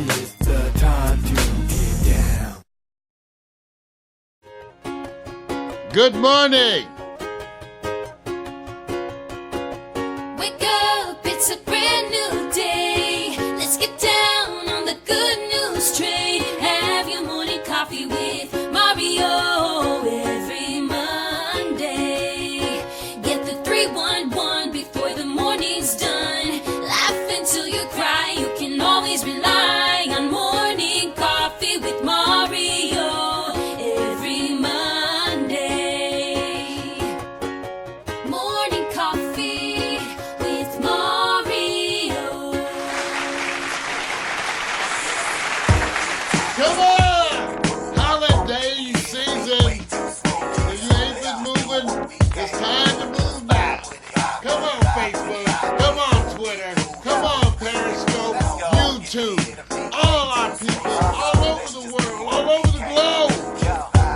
It's the time to get down. Good morning. Wake up, it's a brand new day. Let's get down on the good news train. Have your morning coffee with Mario every Monday. Get the 311 before the morning's done. Laugh until you cry. You can always rely on morning coffee with Mario every Monday. Morning coffee with Mario. Come on! Holiday season. If you ain't been moving, it's time to move now. Come on, Facebook. Come on, Twitter. Come on, Periscope. YouTube. All our people all over the world, all over the globe.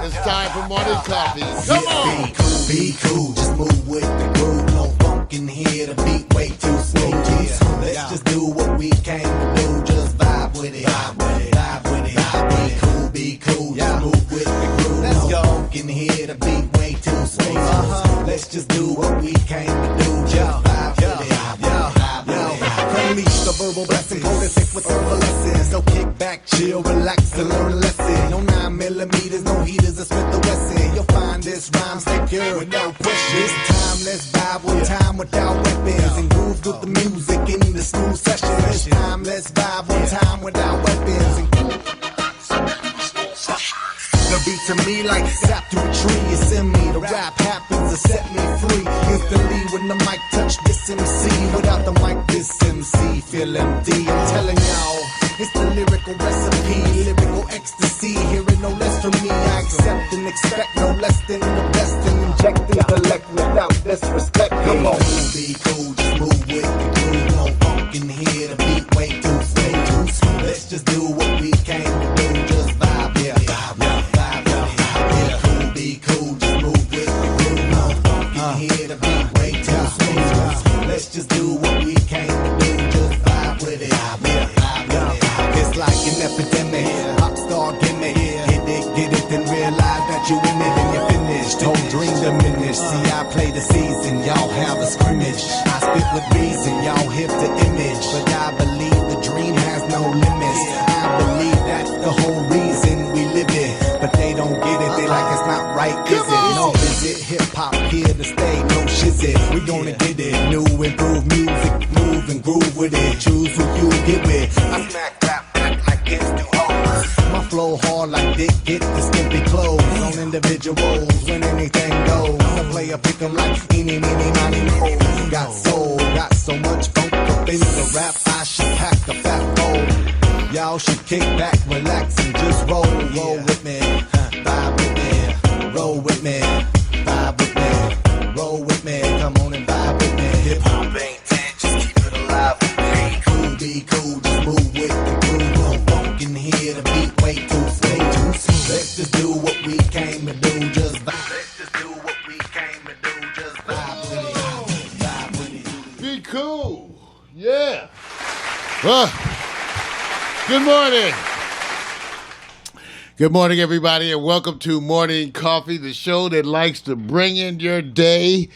It's time for morning coffee. Come on! Be cool, just move with the groove. No funk in here, the beat way too smooth. Yeah. Let's just do what we came to do. Just vibe with it, vibe with it, vibe with it. Be cool, just move with the groove. Let's go. Funk in here, the beat way too smooth. Let's just do what we came to do. Just vibe with it, vibe with it. Unleash the verbal blessing, hold it thick with herbal lessons. So kick back, chill, relax, and learn a lesson. No 9mm, no heaters, or Smith & Wesson. You'll find this rhyme secure with no question. This time, let's vibe one time without weapons and groove with the music in the smooth session. This time, let's vibe one time without weapons and the beat to me like sap to a tree. It's in me. The rap happens to set me free. Instantly when the mic touch this MC. Without the mic, this MC feel empty. I'm telling y'all, it's the lyrical recipe, lyrical ecstasy. Hearing no less from me, I accept and expect no less than the best. And inject intellect without disrespect. Come on, be cool, just move with the groove. No funk in here, the beat way too smooth. Let's just do what we came to do. Just vibe, yeah, vibe, yeah. Be cool, just move with the groove. No funk in here, the beat way too smooth. Let's just do what we came to do. Just vibe with it, vibe with it. It's like an epidemic, pop star gimmick. Get it, then realize that you in it and you're finished. Don't dream diminish. See, I play the season, y'all have a scrimmage. I spit with reason, y'all hit the image. But I believe the dream has no limits. I believe that's the whole reason we live it. But they don't get it, they like it's not right, is it? No visit, hip-hop here to stay, no shizit. We gonna get it, new improved music, move and groove with it. Choose who you get with. I smack rap back like it's too hard. My flow hard like Dick, get the skimpy clothes on individuals when anything goes. I play a pick 'em like eeny, meeny, miny, mo. Got soul, got so much funk up in the rap, I should pack a fat bowl. Y'all should kick back, relax, and just roll with me, vibe with me, roll with me, vibe with me, roll with me, come on and vibe with me. Hip hop ain't dead, just keep it alive with me. Be cool, just move with the groove. No funk in here, the beat way too smooth. Let's just do what we came to do, just vibe. Let's just do what we came to do, just vibe with it, vibe with it. Be cool. Yeah. Good morning. Good morning, everybody, and welcome to Morning Coffee, the show that likes to bring in your day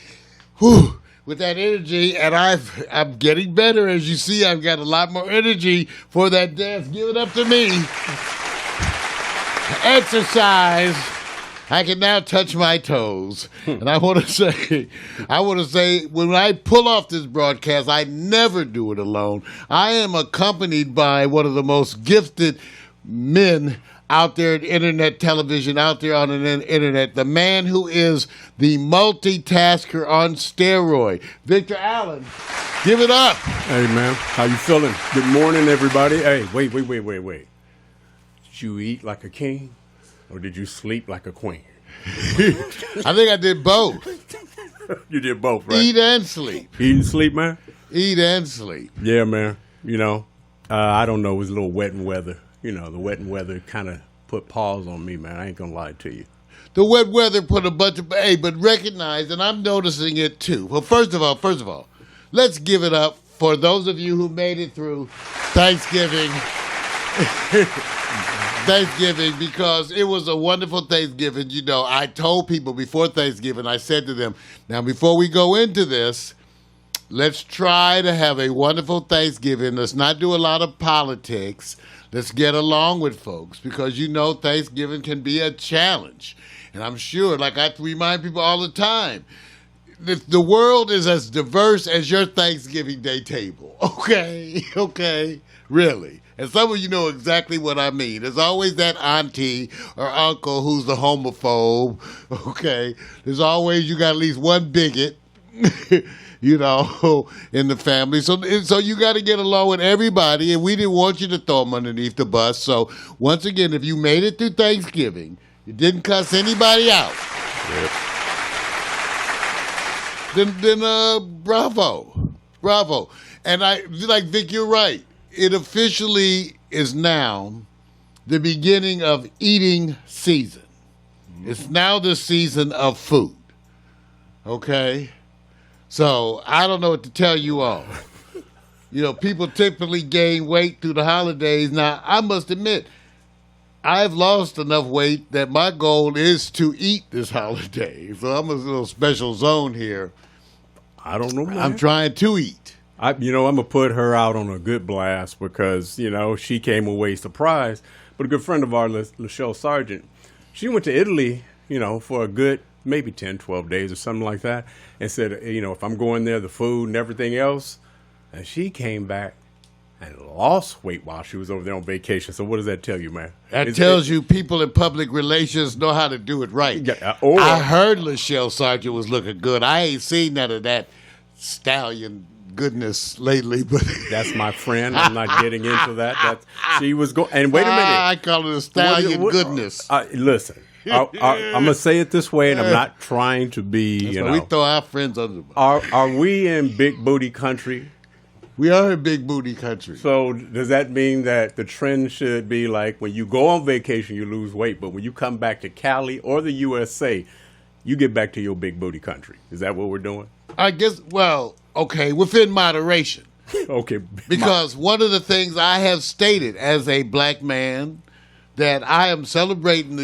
with that energy. And I'm getting better. As you see, I've got a lot more energy for that dance. Give it up to me. Exercise. I can now touch my toes. And I want to say, when I pull off this broadcast, I never do it alone. I am accompanied by one of the most gifted men out there in internet television, out there on the internet, the man who is the multitasker on steroid, Victor Allen. Give it up. Hey, man. How you feeling? Good morning, everybody. Hey, wait. Did you eat like a king? Or did you sleep like a queen? I think I did both. You did both, right? Eat and sleep. Eat and sleep, man? Eat and sleep. Yeah, man. You know, I don't know. It was a little wet and weather. You know, the wet and weather kind of put pause on me, man. I ain't going to lie to you. The wet weather put a bunch of, but recognize, and I'm noticing it too. Well, first of all, let's give it up for those of you who made it through Thanksgiving Thanksgiving, because it was a wonderful Thanksgiving. You know, I told people before Thanksgiving, I said to them, now before we go into this, let's try to have a wonderful Thanksgiving. Let's not do a lot of politics. Let's get along with folks, because you know Thanksgiving can be a challenge. And I'm sure, like I remind people all the time, the world is as diverse as your Thanksgiving Day table. Okay, really. And some of you know exactly what I mean. There's always that auntie or uncle who's the homophobe, okay? There's always, you got at least one bigot, you know, in the family. So you got to get along with everybody, and we didn't want you to throw them underneath the bus. So once again, if you made it through Thanksgiving, you didn't cuss anybody out, then bravo. And like Vic, you're right. It officially is now the beginning of eating season. It's now the season of food. Okay? So I don't know what to tell you all. You know, people typically gain weight through the holidays. Now, I must admit, I've lost enough weight that my goal is to eat this holiday. So I'm in a little special zone here. I don't know, man. I'm trying to eat. I'm going to put her out on a good blast because, you know, she came away surprised. But a good friend of ours, Lachelle Sargent, she went to Italy, you know, for a good maybe 10, 12 days or something like that, and said, you know, if I'm going there, the food and everything else. And she came back and lost weight while she was over there on vacation. So what does that tell you, man? That tells you people in public relations know how to do it right. Yeah, I heard Lachelle Sargent was looking good. I ain't seen none of that stallion goodness lately, but that's my friend. I'm not getting into that. She was going. And wait a minute, I call it a stallion goodness. Listen, I'm gonna say it this way, and I'm not trying to be. That's why we throw our friends under the bus. Are we in big booty country? We are in big booty country. So does that mean that the trend should be like when you go on vacation, you lose weight, but when you come back to Cali or the USA, you get back to your big booty country? Is that what we're doing? I guess, well, okay, within moderation. Okay. Because one of the things I have stated as a black man, that I am celebrating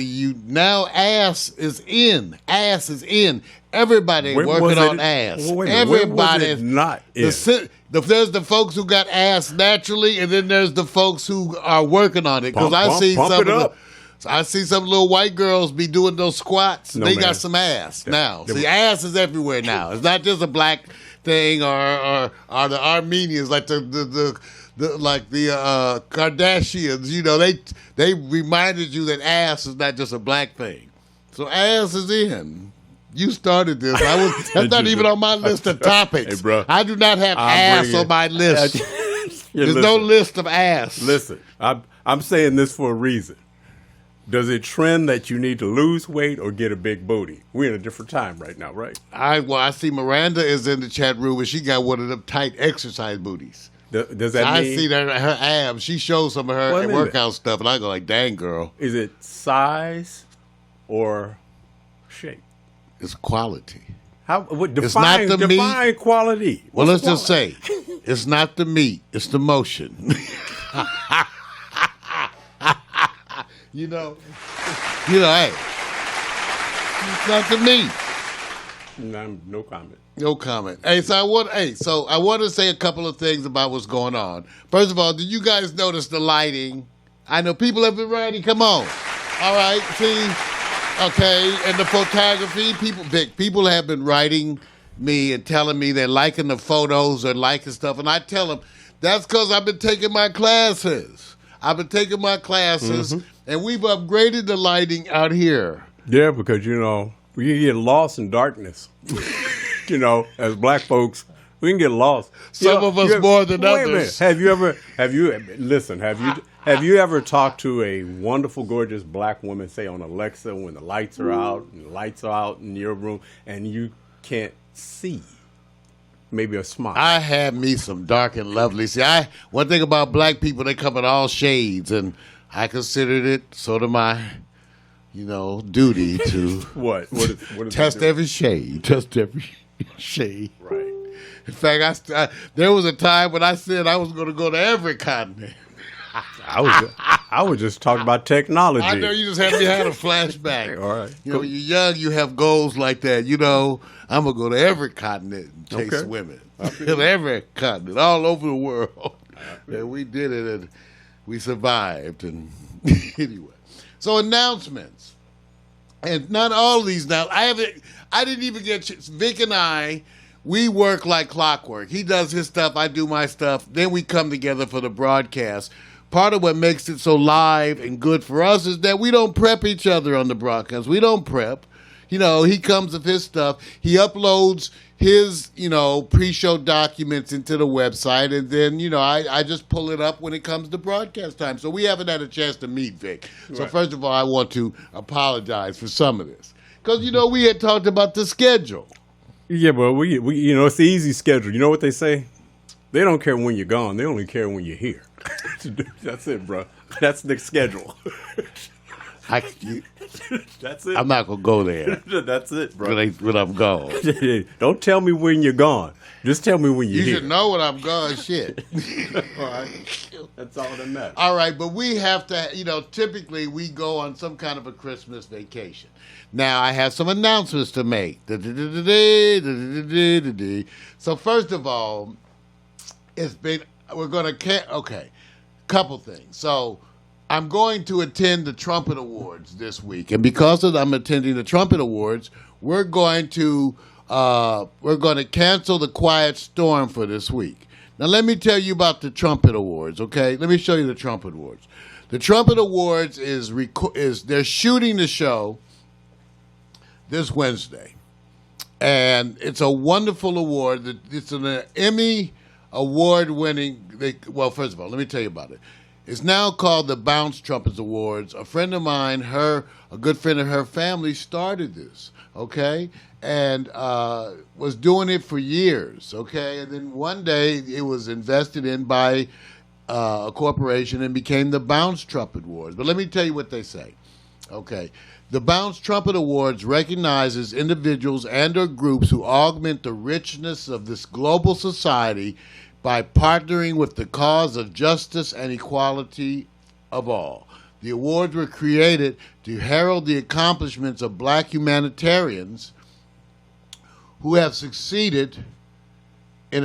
now ass is in. Ass is in. Everybody working on ass. Everybody is not in. There's the folks who got ass naturally, and then there's the folks who are working on it. Because I see some little white girls be doing those squats. No, they man. got some ass now. See, ass is everywhere now. It's not just a black thing or the Armenians like the Kardashians. You know, they reminded you that ass is not just a black thing. So ass is in. You started this. That's not even on my list of topics. Hey, bro, I do not have ass on my list. There's no list of ass. Listen, I'm saying this for a reason. Does it trend that you need to lose weight or get a big booty? We're in a different time right now, right? I see Miranda is in the chat room and she got one of them tight exercise booties. Does that mean? I see that her abs. She shows some of her workout stuff, and I go like, "Dang, girl." Is it size or shape? It's quality. It's not the define quality. Well, let's just say, it's not the meat; it's the motion. You know, hey, it's not the meat. No comment. No comment. Hey, so I want to say a couple of things about what's going on. First of all, did you guys notice the lighting? I know people have been writing. Come on. All right. See, okay, and the photography. People have been writing me and telling me they're liking the photos or liking stuff, and I tell them that's because I've been taking my classes. And we've upgraded the lighting out here. Yeah, because, you know, we can get lost in darkness. You know, as black folks, we can get lost. Some of us more than others. Have you ever talked to a wonderful, gorgeous black woman, say on Alexa, when the lights are out and the lights are out in your room and you can't see? Maybe a smile. I had me some dark and lovely. See, one thing about black people, they come in all shades, and I considered it sort of my, duty to what is test every shade. Test every shade. Right. In fact, there was a time when I said I was going to go to every continent. I was just talking about technology. I know you just had me had a flashback. All right. You know, when you're young, you have goals like that. You know, I'm gonna go to every continent and chase Okay. women. Every continent, all over the world. And we did it, and we survived. And anyway, so announcements, and not all of these now. I didn't even get Vic and I. We work like clockwork. He does his stuff, I do my stuff. Then we come together for the broadcast. Part of what makes it so live and good for us is that we don't prep each other on the broadcast. We don't prep. You know, he comes with his stuff. He uploads his, pre-show documents into the website, and then, I just pull it up when it comes to broadcast time. So we haven't had a chance to meet Vic. So first of all, I want to apologize for some of this. Because, we had talked about the schedule. Yeah, but we it's the easy schedule. You know what they say? They don't care when you're gone. They only care when you're here. That's it, bro. That's the schedule. That's it. I'm not going to go there That's it, bro. when I'm gone. Don't tell me when you're gone. Just tell me when you're You here. should know when I'm gone, shit. All right. That's all that matters. All right, but we have to, typically we go on some kind of a Christmas vacation. Now, I have some announcements to make. So, first of all, couple things. So, I'm going to attend the Trumpet Awards this week. And because I'm attending the Trumpet Awards, we're going to cancel the Quiet Storm for this week. Now, let me tell you about the Trumpet Awards, okay? Let me show you the Trumpet Awards. The Trumpet Awards is they're shooting the show this Wednesday. And it's a wonderful award. It's an Emmy award-winning. First of all, let me tell you about it. It's now called the Bounce Trumpets Awards. A friend of mine, a good friend of her family, started this, okay? And was doing it for years, okay? And then one day it was invested in by a corporation and became the Bounce Trumpet Awards. But let me tell you what they say, okay? The Bounce Trumpet Awards recognizes individuals and or groups who augment the richness of this global society by partnering with the cause of justice and equality of all. The awards were created to herald the accomplishments of black humanitarians who have succeeded who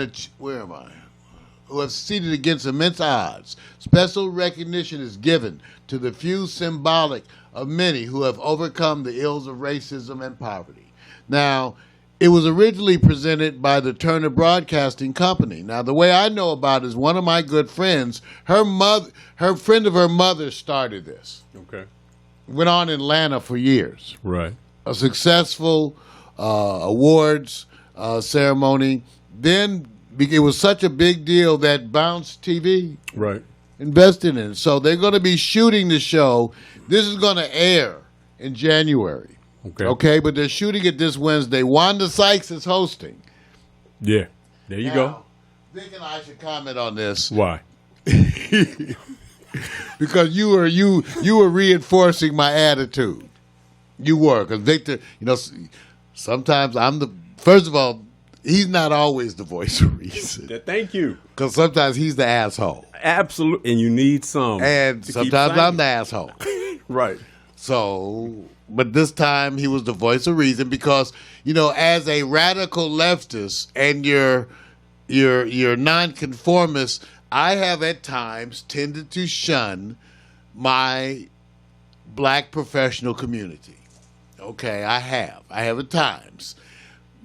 have succeeded against immense odds. Special recognition is given to the few, symbolic of many who have overcome the ills of racism and poverty. Now, it was originally presented by the Turner Broadcasting Company. Now, the way I know about it is one of my good friends, her friend of her mother started this. Okay. Went on in Atlanta for years. Right. A successful awards ceremony. Then it was such a big deal that Bounce TV Right. invested in it. So they're going to be shooting the show. This is going to air in January. Okay, but they're shooting it this Wednesday. Wanda Sykes is hosting. Yeah. There you go. Vic and I should comment on this Why? because you were reinforcing my attitude. You were, because Victor, sometimes first of all, he's not always the voice of reason. Thank you. Because sometimes he's the asshole. Absolutely. And you need some. And to keep sometimes saying. I'm the asshole. Right. So, but this time he was the voice of reason because, as a radical leftist and you're nonconformist, I have at times tended to shun my black professional community. Okay, I have at times.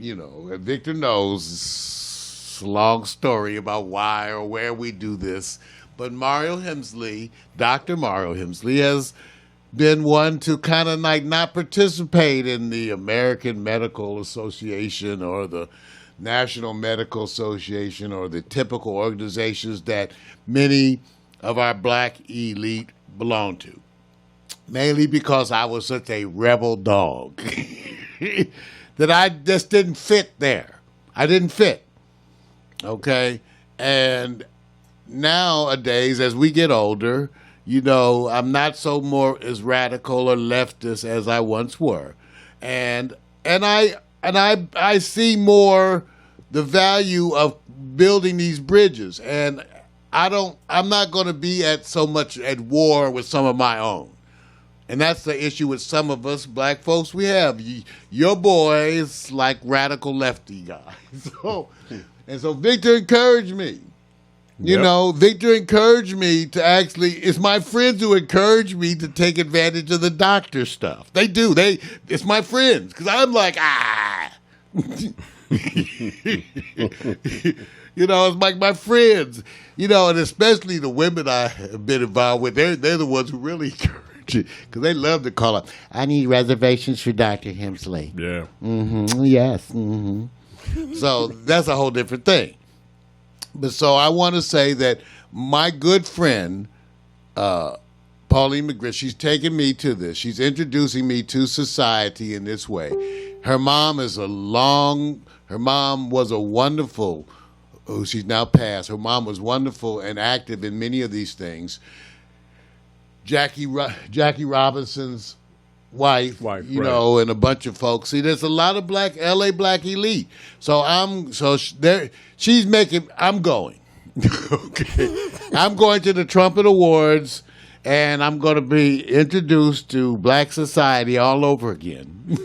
And Victor knows it's a long story about why or where we do this. But Dr. Mario Hemsley has been one to kind of not participate in the American Medical Association or the National Medical Association or the typical organizations that many of our black elite belong to. Mainly because I was such a rebel dog that I just didn't fit there. I didn't fit. Okay? And nowadays, as we get older, I'm not as radical or leftist as I once were. And I see more the value of building these bridges. And I'm not going to be at so much at war with some of my own. And that's the issue with some of us black folks. We have your boys like radical lefty guys. So Victor encouraged me. You Yep. know, Victor encouraged me to actually. It's my friends who encourage me to take advantage of the doctor stuff. They do. It's my friends because I'm like You know, it's like my friends. You know, and especially the women I have been involved with. They're the ones who really encourage it because they love to call up. I need reservations for Dr. Hemsley. Yeah. Yes. So that's a whole different thing. But so I want to say that my good friend, Pauline McGriff, she's taking me to this. She's introducing me to society in this way. Her mom was a wonderful, she's now passed. Her mom was wonderful and active in many of these things. Jackie Robinson's wife, you right. know, and a bunch of folks. See, there's a lot of LA black elite. She's making. I'm going. Okay, I'm going to the Trumpet Awards, and I'm going to be introduced to black society all over again.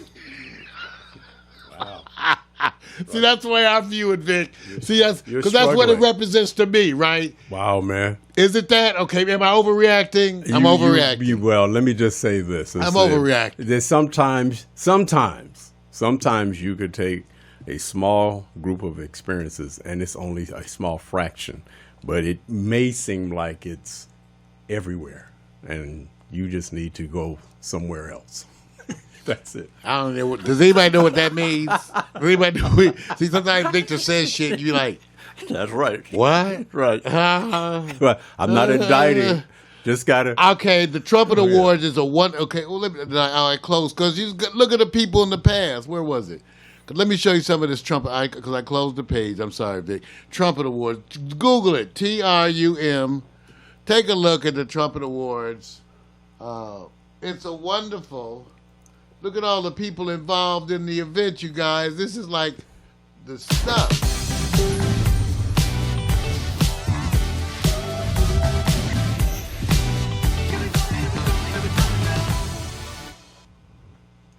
See, that's the way I view it, Vic. See, because that's what it represents to me, right? Wow, man. Is it that? Okay, am I overreacting? I'm overreacting. Well, let me just say this. I'm overreacting. There's sometimes you could take a small group of experiences, and it's only a small fraction, but it may seem like it's everywhere, and you just need to go somewhere else. That's it. I don't know. Does anybody know what that means? Does anybody know? See, sometimes Victor says shit, and you're like, That's right. what? Right. But I'm not indicting. Just gotta. Okay, the Trumpet Awards is a one. Okay, well, all right, close. Because you look at the people in the past. Where was it? 'Cause let me show you some of this Trumpet. Because I closed the page. I'm sorry, Vic. Trumpet Awards. Google it. TRUM. Take a look at the Trumpet Awards. It's a wonderful. Look at all the people involved in the event, you guys. This is like the stuff.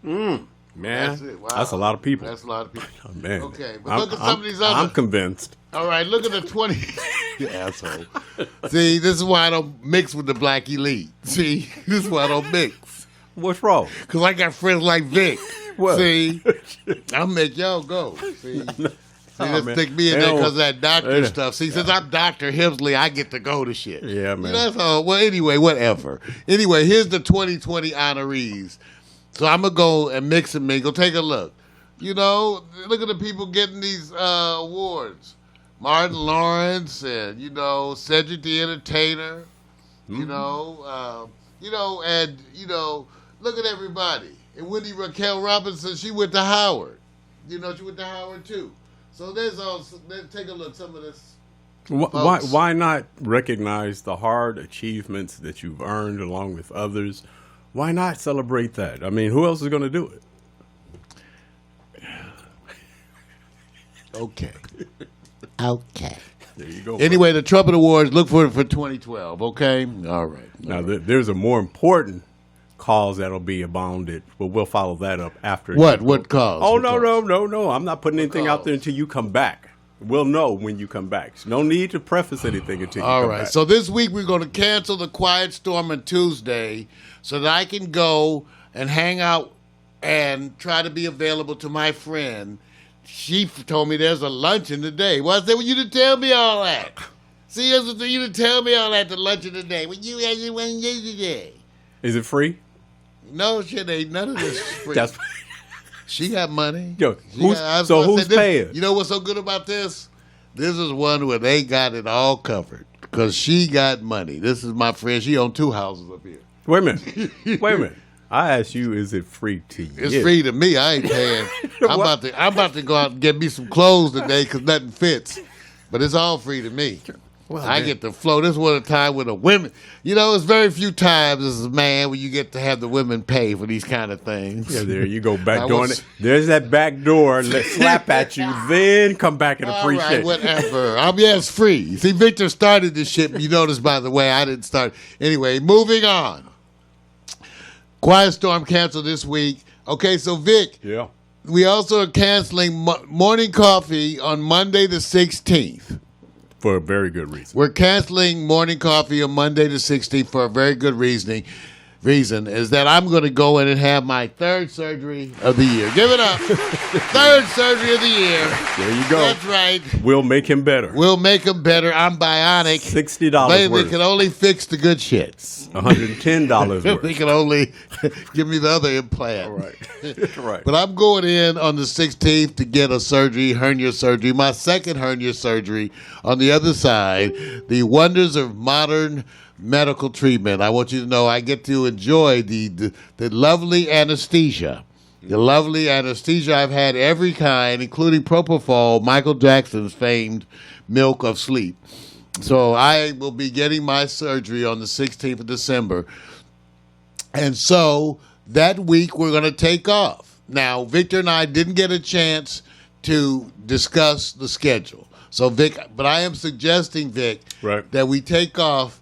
Man, That's it. Wow. that's a lot of people. That's a lot of people. Oh, man. Okay, but look at some of these other. I'm convinced. All right, look at the 20. You asshole. See, this is why I don't mix with the black elite. See, this is why I don't mix. What's wrong? Because I got friends like Vic. What? See, I'll make y'all go. See, let's man. stick me in They there don't- because of that doctor they- stuff. See, since I'm Dr. Hemsley, I get to go to shit. Yeah, man. That's all. Well, anyway, whatever. Anyway, here's the 2020 honorees. So I'm going to go and mix and mingle. Take a look. You know, look at the people getting these awards. Martin Lawrence and, you know, Cedric the Entertainer. You know, look at everybody. And Wendy Raquel Robinson, she went to Howard. You know, she went to Howard too. So take a look, some of this. Why not recognize the hard achievements that you've earned along with others? Why not celebrate that? I mean, who else is going to do it? Okay. Okay. There you go. Anyway, the Trumpet Awards, look for it for 2012, okay? All right. Now, there's a more important cause that'll be abounded, but we'll follow that up after. What? What cause? Oh, What no, cause? no. I'm not putting anything out there until you come back. We'll know when you come back. No need to preface anything until you All come right. back. So this week we're going to cancel the Quiet Storm on Tuesday so that I can go and hang out and try to be available to my friend. She told me there's a luncheon today. Well, I said, well, you didn't tell me all that. See, you didn't tell me all that, the luncheon today. Well, you had your one yesterday. Is it free? No, shit, ain't none of this free. That's She got money. Yo, She who's- I so said, who's paying? You know what's so good about this? This is one where they got it all covered because she got money. This is my friend. She owned 2 houses up here. Wait a minute. I asked you, is it free to you? It's free to me. I ain't paying. I'm about to go out and get me some clothes today because nothing fits. But it's all free to me. I get the flow. This was a time when the women, it's very few times as a man when you get to have the women pay for these kind of things. Yeah, there you go. Back door. There's that back door. Let's slap at you, then come back and appreciate. All right, whatever. It's free. See, Victor started this shit. You notice, by the way, I didn't start. Anyway, moving on. Quiet Storm canceled this week. Okay, so Vic. Yeah. We also are canceling morning coffee on Monday the 16th. For a very good reason. We're canceling morning coffee on Monday the 16th for a very good reason is that I'm going to go in and have my third surgery of the year. Give it up. Third surgery of the year. There you go. That's right. We'll make him better. We'll make him better. I'm bionic. $60 They worth. can only fix the good shit. $110 They worth. can only give me the other implant. All right. Right. But I'm going in on the 16th to get a surgery, hernia surgery, my second hernia surgery on the other side. The wonders of modern medical treatment. I want you to know I get to enjoy the lovely anesthesia. The lovely anesthesia. I've had every kind, including propofol, Michael Jackson's famed milk of sleep. So I will be getting my surgery on the 16th of December. And so that week we're going to take off. Now, Victor and I didn't get a chance to discuss the schedule. So, Vic, but I am suggesting, Vic, Right. that we take off,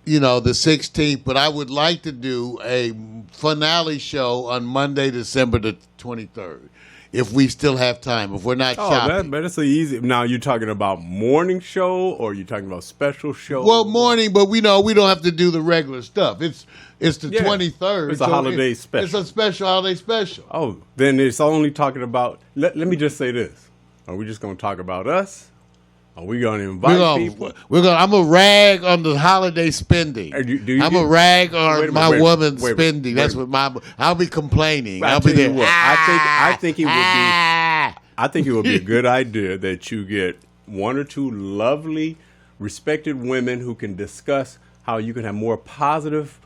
the 16th, but I would like to do a finale show on Monday, December the 23rd, if we still have time, if we're not shopping. That's so easy. Now, you're talking about morning show or you're talking about special show? Well, morning, but we know we don't have to do the regular stuff. It's the Yeah. 23rd. It's a holiday special. It's a special holiday special. Oh, then it's only talking about, let me just say this. Are we just going to talk about us? Are we going to invite people? I'm a rag on the holiday spending. I'm a rag on my woman's spending. That's what I'll be complaining. I'll be there. I think it would be. I think it would be a good idea that you get one or two lovely, respected women who can discuss how you can have more positive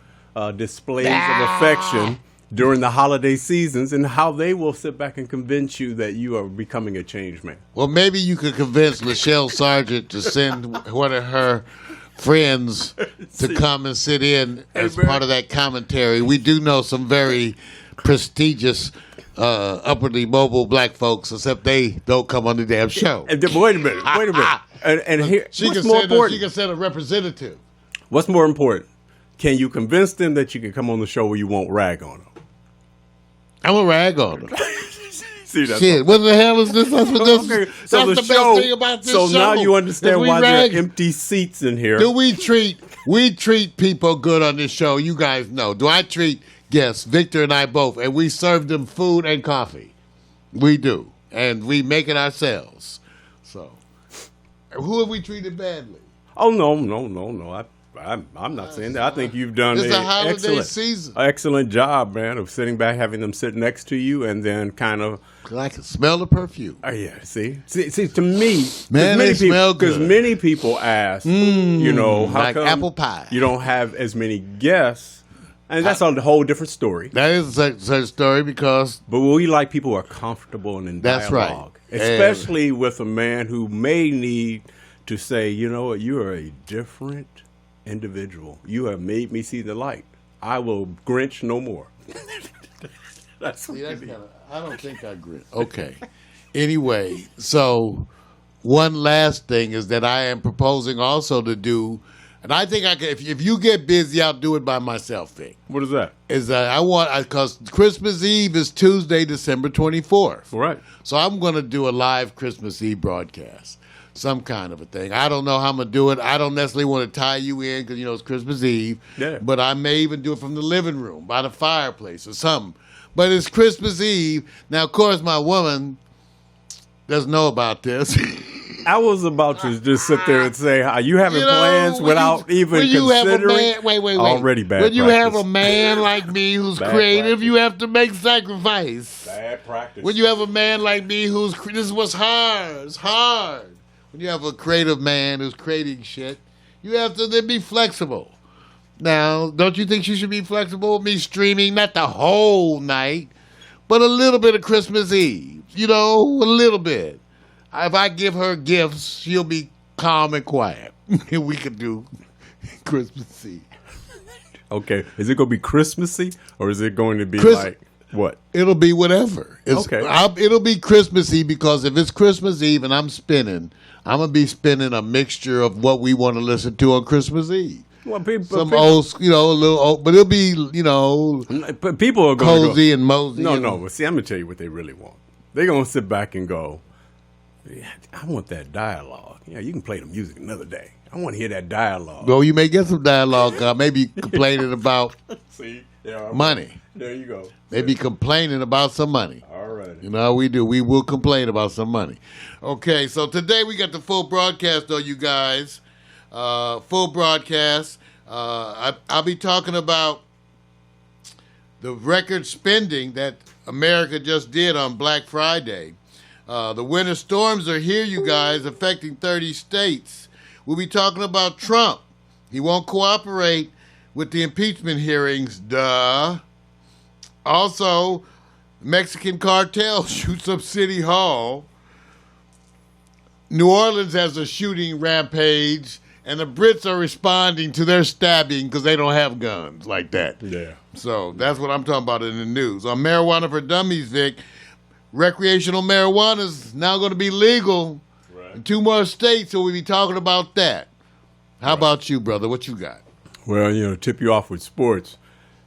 displays of affection during the holiday seasons and how they will sit back and convince you that you are becoming a changed man. Well, maybe you could convince Lachelle Sargent to send one of her friends to come and sit in as part of that commentary. We do know some very prestigious, upwardly mobile black folks, except they don't come on the damn show. And then, wait a minute. And here, She what's can more send important? she can send a representative. What's more important? Can you convince them that you can come on the show where you won't rag on them? I'm a rag on her. See, that's Shit, what the hell is this? That's what this Okay, that's so the the best show. thing about this So show. now you understand is we why rag. there are empty seats in here. Do we treat people good on this show? You guys know. Do I treat guests, Victor and I both, and we serve them food and coffee? We do. And we make it ourselves. So, who have we treated badly? Oh no! I'm not saying that. I think you've done It's a an holiday season. excellent job, man, of sitting back, having them sit next to you, and then kind of. I can smell the perfume. Yeah, see, to me, Man, they smell good. Because many people ask, how like come apple pie. you don't have as many guests, and that's a whole different story. That is a story because But we like people who are comfortable and in That's right. dialogue, especially with a man who may need to say, you know what, you are a different individual. You have made me see the light. I will Grinch no more. That's what you need. I don't think I agree. Okay. Anyway, so one last thing is that I am proposing also to do, and I think I can. If you get busy, I'll do it by myself. Vic. What is that? Is because Christmas Eve is Tuesday, December 24th. Right. So I'm going to do a live Christmas Eve broadcast. Some kind of a thing. I don't know how I'm going to do it. I don't necessarily want to tie you in because, it's Christmas Eve. Yeah. But I may even do it from the living room by the fireplace or something. But it's Christmas Eve. Now, of course, my woman doesn't know about this. I was about to just sit there and say, are you having You know, plans without even when you have a considering? wait. Already bad When you practice. have a man like me who's Bad creative, practice. you have to make sacrifice. Bad practice. When you have a man like me this is what's hard. It's hard. When you have a creative man who's creating shit, you have to then be flexible. Now, don't you think she should be flexible with me streaming, not the whole night, but a little bit of Christmas Eve? A little bit. If I give her gifts, she'll be calm and quiet. we could do Christmas Eve. Okay, is it going to be Christmassy or is it going to be Chris- like what? It'll be whatever. Okay. It'll be Christmas Eve because if it's Christmas Eve and I'm spinning, I'm going to be spinning a mixture of what we want to listen to on Christmas Eve. Well, people, Some old, a little old, but it'll be, but people are going to cozy and mosey. No, and- no. But see, I'm going to tell you what they really want. They're going to sit back and go, yeah, I want that dialogue. Yeah, you can play the music another day. I want to hear that dialogue. Well, you may get some dialogue. Maybe complaining about See? Yeah, money. There you go. Maybe complaining about some money. All right. You know how we do. We will complain about some money. Okay, so today we got the full broadcast, though, you guys. Full broadcast. I'll be talking about the record spending that America just did on Black Friday. The winter storms are here, you guys, affecting 30 states. We'll be talking about Trump. He won't cooperate with the impeachment hearings, duh. Also, Mexican cartel shoots up City Hall. New Orleans has a shooting rampage, and the Brits are responding to their stabbing because they don't have guns like that. Yeah. So that's what I'm talking about in the news. On Marijuana for Dummies, Vic, recreational marijuana is now going to be legal in 2 more states, so we'll be talking about that. How about you, brother? What you got? Well, to tip you off with sports,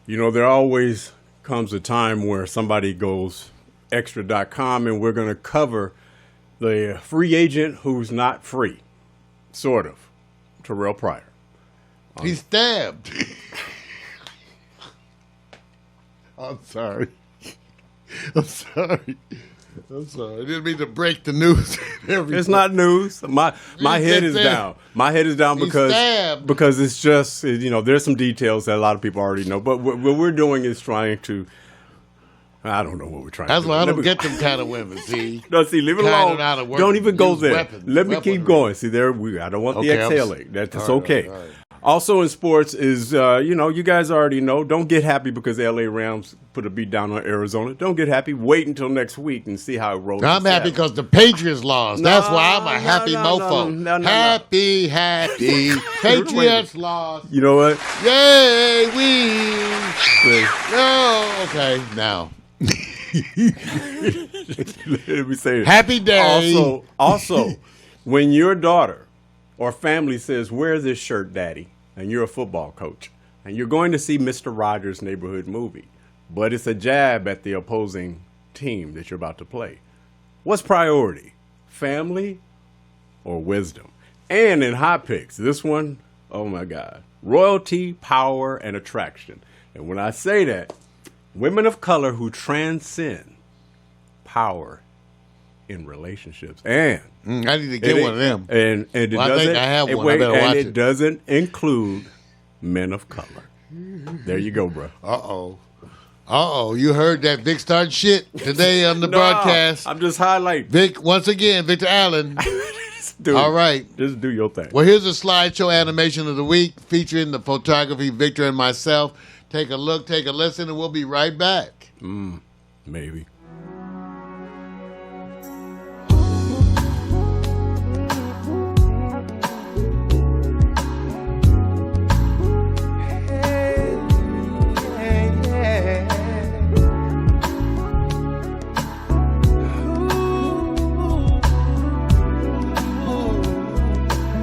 there always comes a time where somebody goes extra.com and we're going to cover the free agent who's not free, sort of, Terrell Pryor. He's stabbed. I'm sorry. I'm sorry. I didn't mean to break the news. It's not news. My head is down. My head is down He's stabbed. because it's just there's some details that a lot of people already know. But what we're doing is trying to. I don't know what we're trying That's to do. why I don't get them kind of women. See, No, see, leave it Kind alone. of out of work. Don't even go Use there. weapons. Let me Weaponry. keep going. See, I don't want the Okay, I'm exhaling. That's all right, okay. all right. Also in sports is, you guys already know, don't get happy because the LA Rams put a beat down on Arizona. Don't get happy. Wait until next week and see how it rolls. I'm in happy Seattle. because the Patriots lost. That's why I'm a happy no, mofo. no. Happy. Patriots lost. You know what? Yay, we. See, No. Okay, now. let me say it. Happy day. Also, when your daughter or family says, "Wear this shirt, Daddy," and you're a football coach, and you're going to see Mr. Rogers' Neighborhood movie, but it's a jab at the opposing team that you're about to play, what's priority, family or wisdom? And in hot picks, this one, oh my God, royalty, power, and attraction. And when I say that, women of color who transcend power in relationships. And I need to get one of them. And it Well, I doesn't. think I have and one. I better and watch it it. doesn't include men of color. There you go, bro. Uh-oh. You heard that Vic started shit today on the broadcast. I'm just highlighting. Vic, once again, Victor Allen. Dude, All right. Just do your thing. Well, here's a slideshow animation of the week featuring the photography, Victor and myself. Take a look, take a listen, and we'll be right back. Maybe.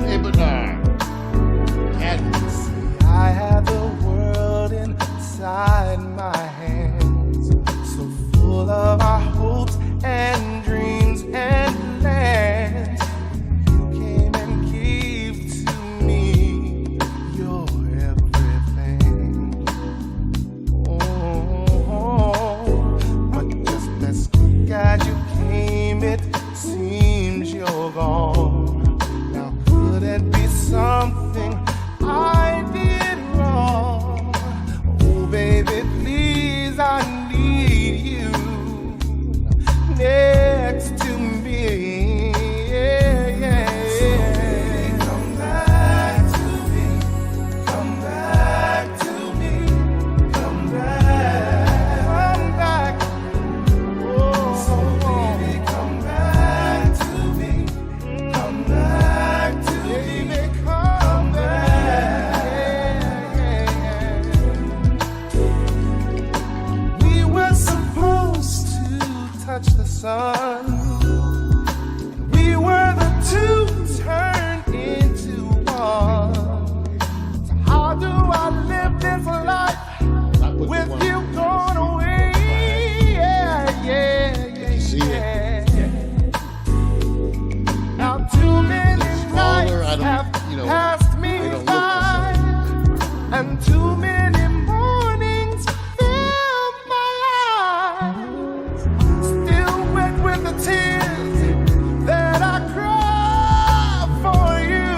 Hey, Bernard. I have the world inside my hands, so full of sun. We were the two turned into one. So how do I live this life with you gone away? Yeah, yeah, yeah, See it? yeah. Now too many Smaller, I nights don't- have you know, passed me they don't look the by, and too many mornings fill my eyes. Still wet with the tears that I cry for you.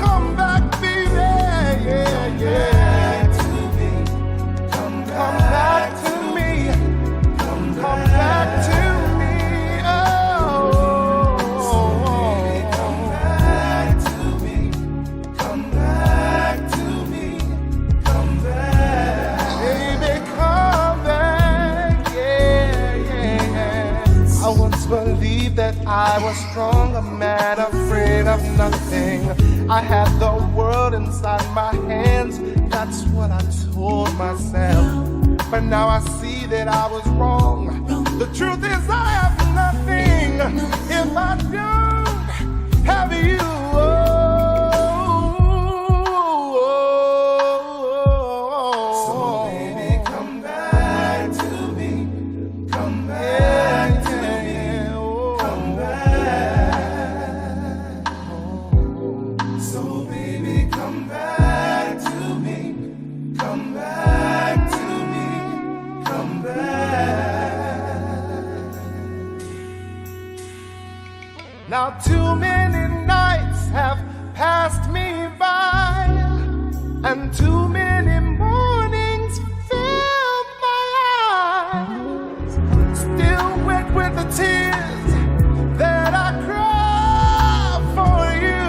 Come back, baby, yeah, yeah. Come back to me. Come back to me. Oh, come back to me. Come back to me. Come back, baby, come back. Yeah, yeah. I once believed that I was strong, a man afraid of nothing. I had the world inside my hands. That's what I told myself. But now I see that I was wrong. The truth is I have nothing if I don't have you. So baby, come back to me. Come back to me. Come back. So baby, come back to me. Come back to me. Come back. Now too many nights have passed me by, and too many mornings fill my eyes. Still wet with the tears that I cry for you.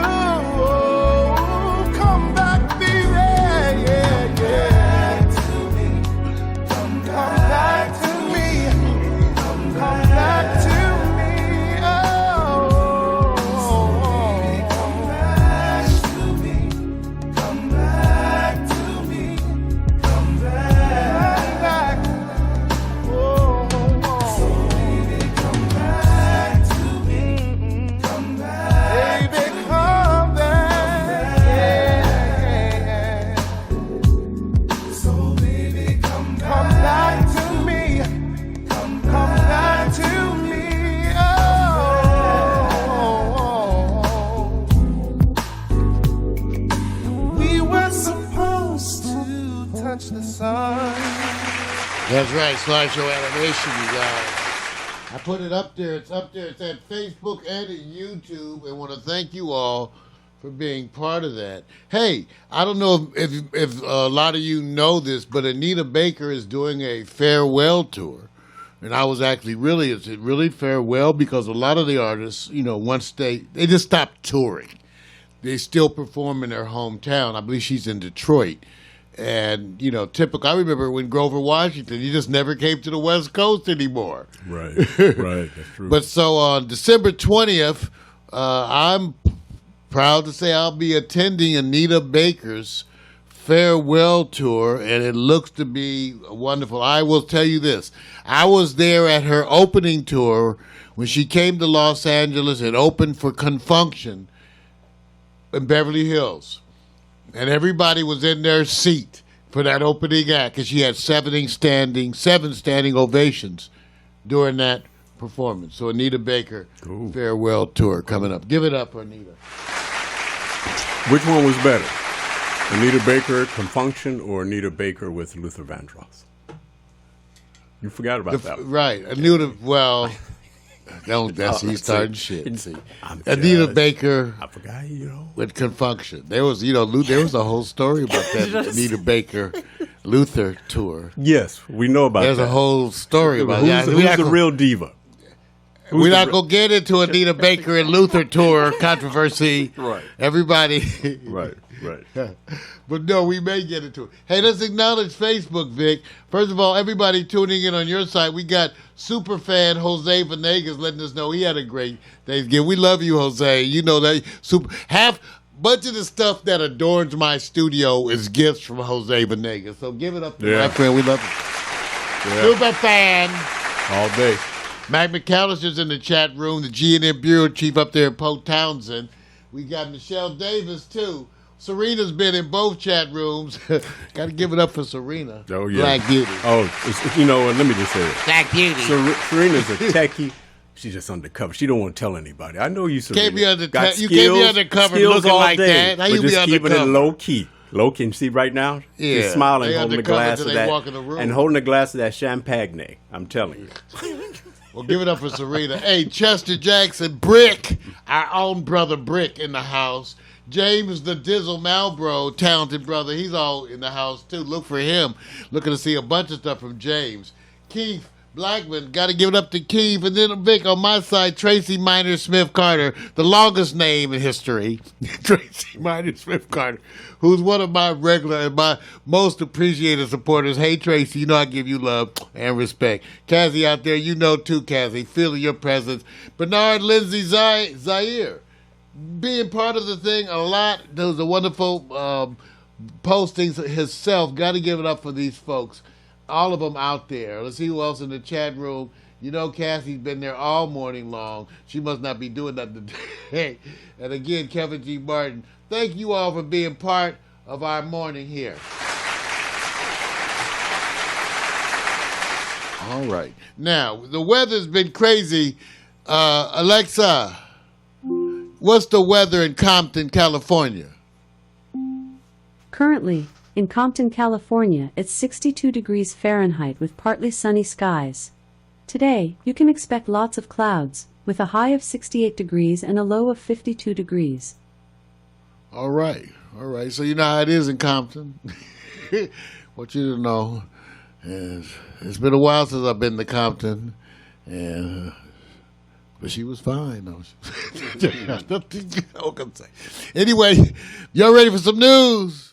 Come back, baby, yeah, yeah. Come back to me. Come back to me. Oh, come back to me. Come back to me. Come back. Oh, baby, come back to me. Come back, baby, come back. Yeah. So baby, come back to me. Come back to me. Oh, we were supposed to touch the sun. That's right, Slideshow Animation, you guys. I put it up there. It's up there. It's at Facebook and at YouTube. And want to thank you all for being part of that. Hey, I don't know if a lot of you know this, but Anita Baker is doing a farewell tour. And I was actually is it really farewell? Because a lot of the artists, once they just stopped touring. They still perform in their hometown. I believe she's in Detroit. And, typical. I remember when Grover Washington, he just never came to the West Coast anymore. Right, right. That's true. But so on December 20th, I'm proud to say I'll be attending Anita Baker's farewell tour, and it looks to be wonderful. I will tell you this. I was there at her opening tour when she came to Los Angeles and opened for Confunction in Beverly Hills. And everybody was in their seat for that opening act because she had seven standing ovations during that performance. So Anita Baker farewell tour coming up. Give it up for Anita. Which one was better? Anita Baker, Confunction, or Anita Baker with Luther Vandross? You forgot about that one. Right. Anita, well, he's starting shit. See. I'm Anita just- Baker I forgot, with Confunction. There was, there was a whole story about that Anita Baker Luther tour. Yes, we know about There's that. a whole story about Who's, that. who's the real diva? We're not going to get into Anita Baker and Luther tour controversy. Right. Everybody. Right. But no, we may get into it. Hey, let's acknowledge Facebook, Vic. First of all, everybody tuning in on your site, we got super fan Jose Venegas letting us know he had a great Thanksgiving. We love you, Jose. You know that bunch of the stuff that adorns my studio is gifts from Jose Venegas. So give it up to my friend. We love you. Yeah. Super fan. All day. Mac McAllister's in the chat room, the G&M Bureau Chief up there in Poe Townsend. We got Michelle Davis, too. Serena's been in both chat rooms. Got to give it up for Serena. Oh, yeah. Black Beauty. Oh, you know what? Let me just say it. Black Beauty. Serena's a techie. She's just undercover. She don't want to tell anybody. I know you, Serena. Can't be undercover. Got You can't be undercover skills looking all like day, that. How but you be just keeping it undercover? low key. Low key. And see right now? Yeah, She's smiling, they holding the undercover glass till of they that. walk in the room. And holding the glass of that champagne. I'm telling you. Well, give it up for Serena. Hey, Chester Jackson, Brick, our own brother Brick in the house. James the Dizzle Malbro, talented brother. He's all in the house, too. Look for him. Looking to see a bunch of stuff from James. Keith Blackman, got to give it up to Keith. And then Vic, on my side, Tracy Minor Smith Carter, the longest name in history. Tracy Minor Smith Carter, who's one of my regular and my most appreciated supporters. Hey, Tracy, you know I give you love and respect. Cassie out there, you know too, Cassie. Feeling your presence. Bernard Lindsay Zaire, being part of the thing a lot. Those are wonderful postings himself. Got to give it up for these folks. All of them out there. Let's see who else in the chat room. You know Cassie's been there all morning long. She must not be doing nothing today. And again, Kevin G. Martin, thank you all for being part of our morning here. All right. Now, the weather's been crazy. Alexa, what's the weather in Compton, California? Currently, in Compton, California, it's 62 degrees Fahrenheit with partly sunny skies. Today, you can expect lots of clouds, with a high of 68 degrees and a low of 52 degrees. All right. All right. So you know how it is in Compton. Want you to know is it's been a while since I've been to Compton, and but she was fine. Though. Nothing I can say. Anyway, y'all ready for some news?